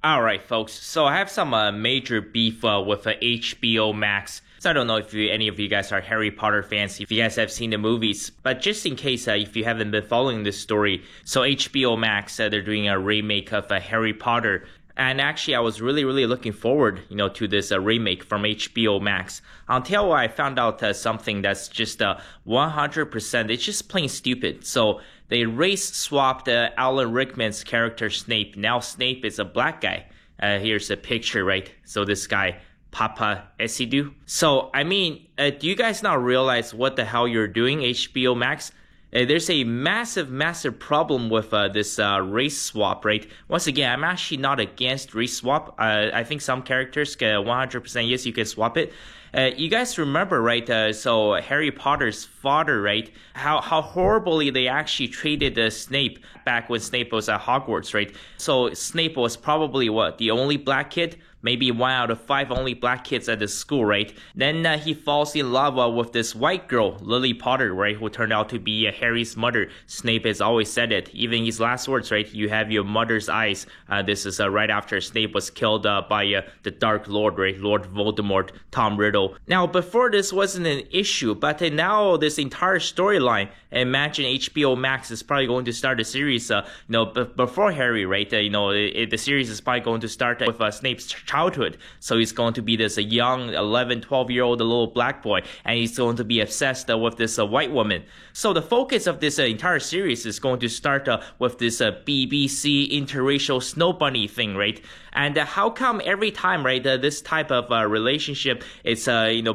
Alright folks, so I have some major beef with HBO Max. So I don't know if any of you guys are Harry Potter fans, if you guys have seen the movies, but just in case if you haven't been following this story, so HBO Max, they're doing a remake of Harry Potter. And actually, I was really looking forward, to this remake from HBO Max until I found out something that's just 100%, it's just plain stupid. So they race swapped Alan Rickman's character Snape. Now Snape is a black guy. Here's a picture, right? So this guy, Papa Esidu. So, I mean, do you guys not realize what the hell you're doing, HBO Max? There's a massive problem with this race swap, right? Once again, I'm actually not against race swap. I think some characters, 100% yes, you can swap it. You guys remember, right? So Harry Potter's father, right? How horribly they actually treated Snape back when Snape was at Hogwarts, right? So Snape was probably the only black kid? Maybe 1 out of 5 only black kids at the school, right? Then he falls in love with this white girl, Lily Potter, right? Who turned out to be Harry's mother. Snape has always said it. Even his last words, right? You have your mother's eyes. This is right after Snape was killed by the Dark Lord, right? Lord Voldemort, Tom Riddle. Now, before this wasn't an issue, but now this entire storyline, imagine HBO Max is probably going to start a series, before Harry, right? The series is probably going to start with Snape's childhood. So he's going to be this young 11, 12-year-old little black boy, and he's going to be obsessed with this white woman. So the focus of this entire series is going to start with this BBC interracial snow bunny thing, right? And how come every time, right, this type of relationship is,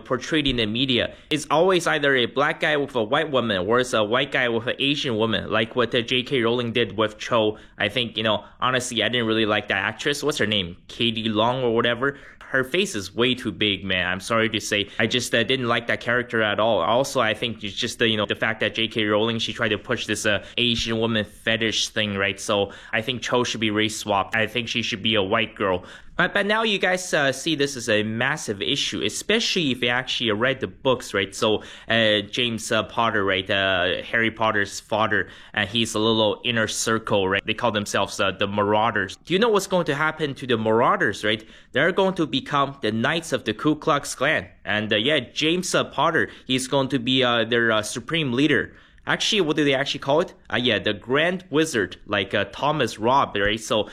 portrayed in the media, it's always either a black guy with a white woman or it's a white guy with an Asian woman, like what J.K. Rowling did with Cho. I think, honestly, I didn't really like that actress. What's her name? Katie Long or whatever. Her face is way too big, man. I'm sorry to say. I just didn't like that character at all. Also, I think it's just, the fact that J.K. Rowling, she tried to push this Asian woman fetish thing, right? So I think Cho should be race swapped. I think she should be a white girl. But now you guys see this as a massive issue, especially if you actually read the books, right? So James Potter, right, Harry Potter's father, he's a little inner circle, right? They call themselves the Marauders. Do you know what's going to happen to the Marauders, right? They're going to become the Knights of the Ku Klux Klan. And James Potter, he's going to be their supreme leader. Actually, what do they actually call it? The Grand Wizard, like Thomas Robb, right? So,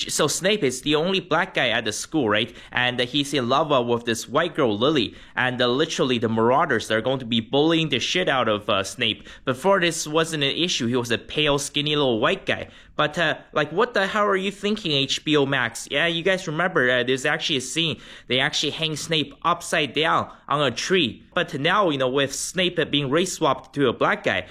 so Snape is the only black guy at the school, right? And he's in love with this white girl, Lily. And literally, the Marauders, they're going to be bullying the shit out of Snape. Before this wasn't an issue, he was a pale, skinny little white guy. But, what the hell are you thinking, HBO Max? Yeah, you guys remember, there's actually a scene. They actually hang Snape upside down on a tree. But now, with Snape being race swapped to a black guy,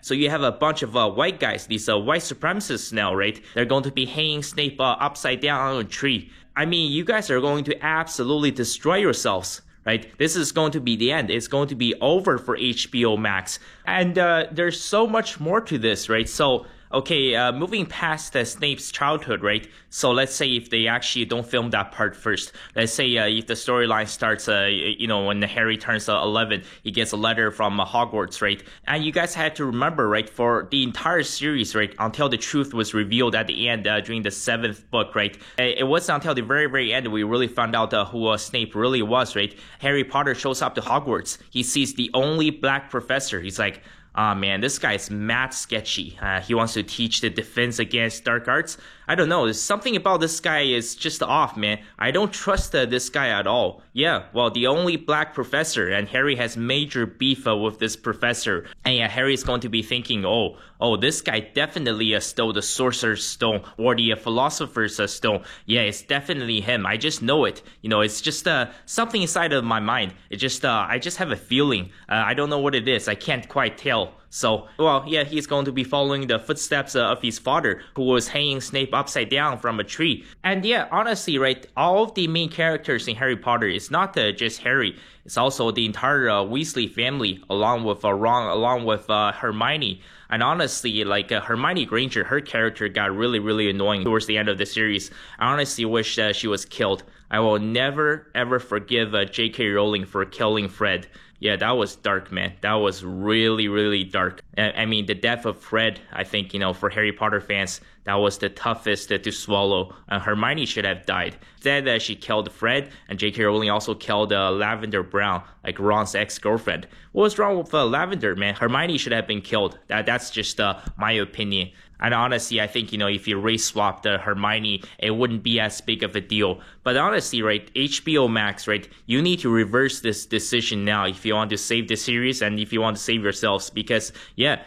so you have a bunch of white guys, these white supremacists now, right? They're going to be hanging Snape upside down on a tree. I mean, you guys are going to absolutely destroy yourselves. Right? This is going to be the end. It's going to be over for HBO Max. And there's so much more to this, right? So, okay, moving past Snape's childhood, right? So let's say if they actually don't film that part first. Let's say if the storyline starts, when Harry turns 11, he gets a letter from Hogwarts, right? And you guys had to remember, right, for the entire series, right, until the truth was revealed at the end during the 7th book, right? It wasn't until the very end we really found out who Snape really was, right? Harry Potter shows up to Hogwarts. He sees the only black professor. He's like, oh man, this guy is mad sketchy. He wants to teach the defense against dark arts. I don't know, there's something about this guy is just off, man. I don't trust this guy at all. Yeah, well, the only black professor, and Harry has major beef with this professor. And Harry's going to be thinking, oh, this guy definitely stole the Sorcerer's Stone or the Philosopher's Stone. Yeah, it's definitely him. I just know it. It's just something inside of my mind. It just, I just have a feeling. I don't know what it is. I can't quite tell. So, he's going to be following the footsteps of his father, who was hanging Snape upside down from a tree. And honestly, right, all of the main characters in Harry Potter is not just Harry. It's also the entire Weasley family, along with Ron, along with Hermione. And honestly, Hermione Granger, her character got really annoying towards the end of the series. I honestly wish that she was killed. I will never, ever forgive J.K. Rowling for killing Fred. Yeah, that was dark, man. That was really dark. I mean, the death of Fred, I think, for Harry Potter fans, that was the toughest to swallow, and Hermione should have died. Instead, she killed Fred, and J.K. Rowling also killed Lavender Brown, like Ron's ex-girlfriend. What was wrong with Lavender, man? Hermione should have been killed. That's just my opinion. And honestly, I think, if you race swapped Hermione, it wouldn't be as big of a deal. But honestly, right, HBO Max, right, you need to reverse this decision now if you want to save the series and if you want to save yourselves. Because, yeah,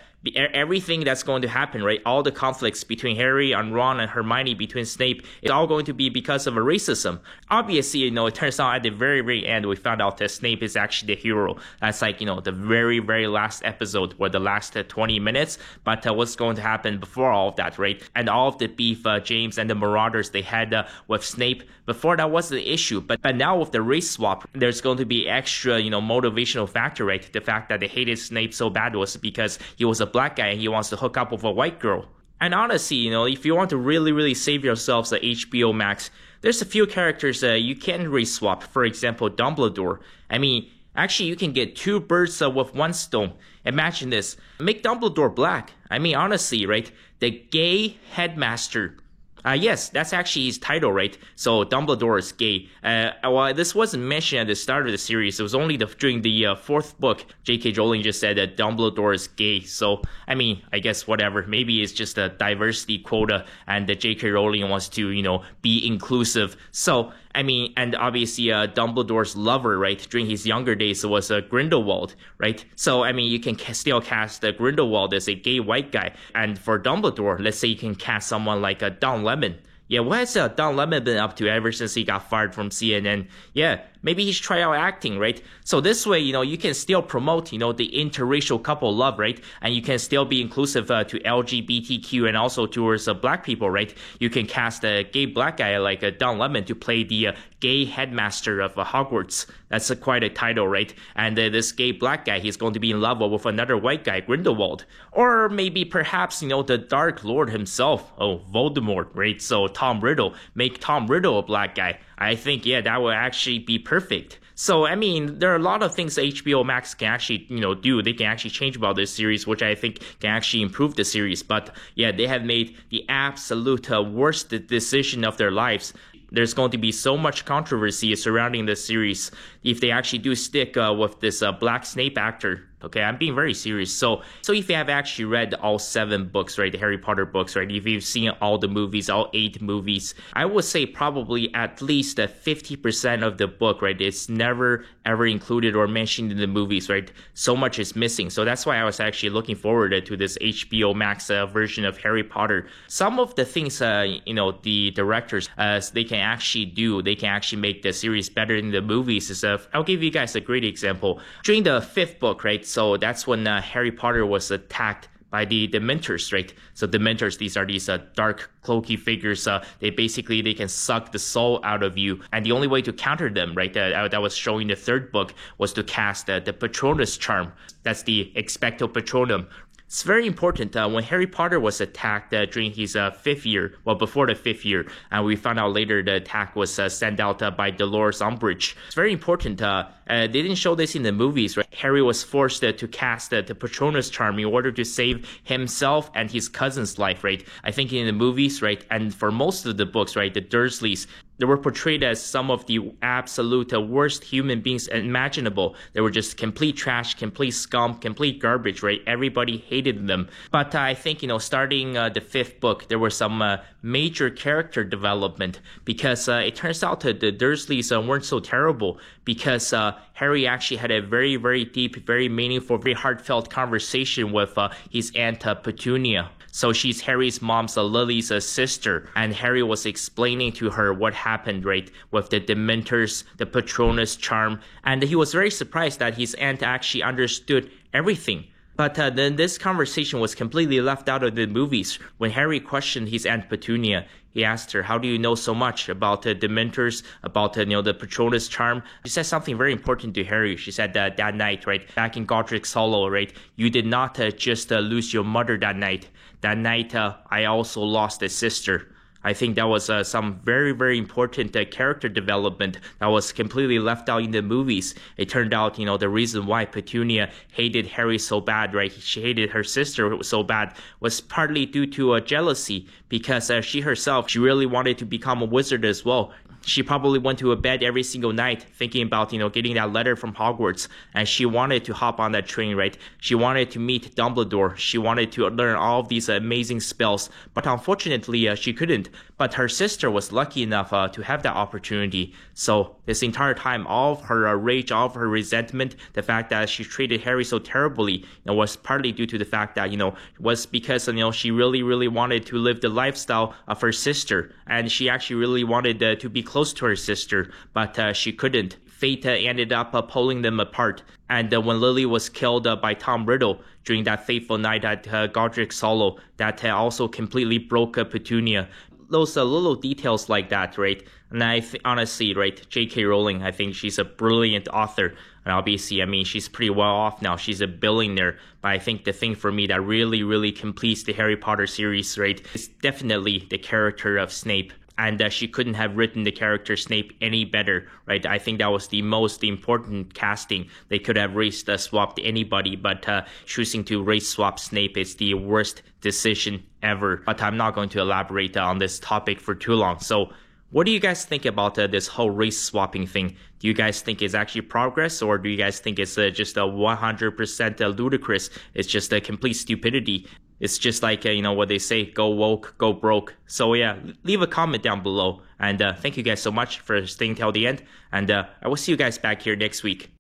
everything that's going to happen, right? All the conflicts between Harry and Ron and Hermione, between Snape, it's all going to be because of a racism. Obviously, it turns out at the very, very end, we found out that Snape is actually the hero. That's like, the very, very last episode, or the last 20 minutes. But what's going to happen before all of that, right? And all of the beef James and the Marauders they had with Snape, before that was the issue. But now with the race swap, there's going to be extra, motivational factor, right? The fact that they hated Snape so bad was because he was a black guy and he wants to hook up with a white girl. And honestly, if you want to really, really save yourselves at HBO Max, there's a few characters you can race swap. For example, Dumbledore. I mean, actually, you can get two birds with one stone. Imagine this. Make Dumbledore black. I mean, honestly, right? The gay headmaster. Yes, that's actually his title, right? So Dumbledore is gay. Well, this wasn't mentioned at the start of the series. It was only during the fourth book, J.K. Rowling just said that Dumbledore is gay. So, I mean, I guess whatever. Maybe it's just a diversity quota and that J.K. Rowling wants to, be inclusive. So, I mean, and obviously Dumbledore's lover, right, during his younger days was Grindelwald, right? So, I mean, you can still cast Grindelwald as a gay white guy. And for Dumbledore, let's say you can cast someone like Don Lemon. Yeah, what has Don Lemon been up to ever since he got fired from CNN? Yeah, maybe he's try out acting, right? So this way, you can still promote, the interracial couple love, right? And you can still be inclusive to LGBTQ and also towards black people, right? You can cast a gay black guy like Don Lemon to play the gay headmaster of Hogwarts. That's quite a title, right? And this gay black guy, he's going to be in love with another white guy, Grindelwald. Or maybe perhaps, the Dark Lord himself, Voldemort, right? So Tom Riddle, make Tom Riddle a black guy. I think, yeah, that would actually be perfect. So, I mean, there are a lot of things HBO Max can actually, do. They can actually change about this series, which I think can actually improve the series. But, yeah, they have made the absolute worst decision of their lives. There's going to be so much controversy surrounding this series if they actually do stick with this Black Snape actor. Okay, I'm being very serious. So if you have actually read all 7 books, right, the Harry Potter books, right, if you've seen all the movies, all 8 movies, I would say probably at least 50% of the book, right, it's never ever included or mentioned in the movies, right? So much is missing. So that's why I was actually looking forward to this HBO Max version of Harry Potter. Some of the things, the directors, they can actually do, they can actually make the series better than the movies. I'll give you guys a great example. During the 5th book, right, so that's when Harry Potter was attacked by the Dementors, right? So Dementors, these are these dark, cloaky figures. They can suck the soul out of you. And the only way to counter them, right, that was showing the 3rd book, was to cast the Patronus charm. That's the Expecto Patronum. It's very important when Harry Potter was attacked during his 5th year, well, before the 5th year, and we found out later the attack was sent out by Dolores Umbridge. It's very important. They didn't show this in the movies, right? Harry was forced to cast the Patronus charm in order to save himself and his cousin's life, right? I think in the movies, right, and for most of the books, right, the Dursleys, they were portrayed as some of the absolute worst human beings imaginable. They were just complete trash, complete scum, complete garbage, right? Everybody hated them. But I think, starting the 5th book, there was some major character development because it turns out that the Dursleys weren't so terrible because Harry actually had a very, very deep, very meaningful, very heartfelt conversation with his Aunt Petunia. So she's Harry's mom's Lily's sister, and Harry was explaining to her what happened, right, with the Dementors, the Patronus charm, and he was very surprised that his aunt actually understood everything. But then this conversation was completely left out of the movies. When Harry questioned his Aunt Petunia, he asked her, how do you know so much about the Dementors, about the Patronus charm? She said something very important to Harry. She said that night, right, back in Godric's Hollow, right, you did not just lose your mother that night. That night, I also lost a sister. I think that was some very, very important character development that was completely left out in the movies. It turned out, the reason why Petunia hated Harry so bad, right? She hated her sister so bad was partly due to jealousy, because she herself, she really wanted to become a wizard as well. She probably went to bed every single night thinking about, getting that letter from Hogwarts, and she wanted to hop on that train, right? She wanted to meet Dumbledore. She wanted to learn all of these amazing spells, but unfortunately, she couldn't. But her sister was lucky enough to have that opportunity. So this entire time, all of her rage, all of her resentment, the fact that she treated Harry so terribly, was partly due to the fact that, was because, she really, really wanted to live the lifestyle of her sister, and she actually really wanted to be close to her sister, but she couldn't. Fate ended up pulling them apart. And when Lily was killed by Tom Riddle during that fateful night at Godric's Hollow, that also completely broke Petunia. Those little details like that, right? And honestly, right, J.K. Rowling, I think she's a brilliant author. And obviously, she's pretty well off now. She's a billionaire. But I think the thing for me that really, really completes the Harry Potter series, right, is definitely the character of Snape. And she couldn't have written the character Snape any better, right? I think that was the most important casting. They could have swapped anybody, but choosing to race swap Snape is the worst decision ever. But I'm not going to elaborate on this topic for too long. So what do you guys think about this whole race swapping thing? Do you guys think it's actually progress, or do you guys think it's just a 100% ludicrous? It's just a complete stupidity. It's just like, what they say, go woke, go broke. So yeah, leave a comment down below. And thank you guys so much for staying till the end. And I will see you guys back here next week.